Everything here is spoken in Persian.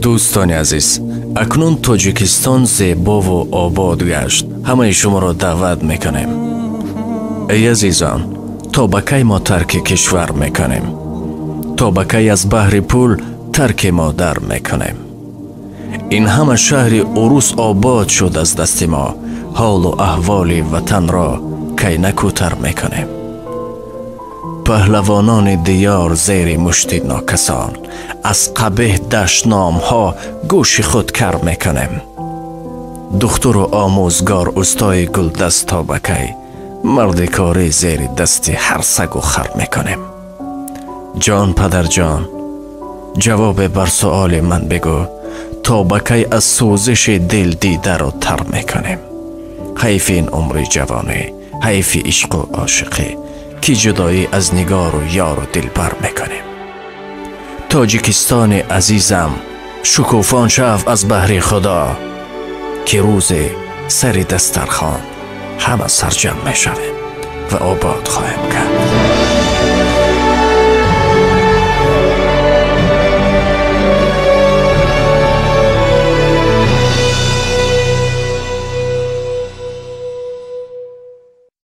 دوستان عزیز، اکنون تاجیکستان زیبا و آباد گشت. همه شما را دعوت میکنیم. ای عزیزان، تا به کی ما ترک کشور میکنیم؟ تا به کی از بحر پول ترک مادر میکنیم؟ این همه شهر عروس آباد شد از دست ما، حال و احوال وطن را کی نکوتر میکنیم؟ پهلوانان دیار زیر مشت ناکسان، از قبیح دشنام ها گوش خود کر میکنیم. دختر و آموزگار استای گلدست تا به کی مرد کاری زیر دست هر سگ و خر میکنیم؟ جان پدر جان، جواب بر سؤال من بگو، تا به کی از سوزش دل دیده را تر میکنیم؟ حیف این عمر جوانی، حیف عشق و عاشقی که جدایی از نگار و یار و دلبر میکنیم. تاجیکستان عزیزم، شکوفان شو از بحر خدا، که روز سر دسترخوان همه سرجم میشویم و آباد خواهیم کرد.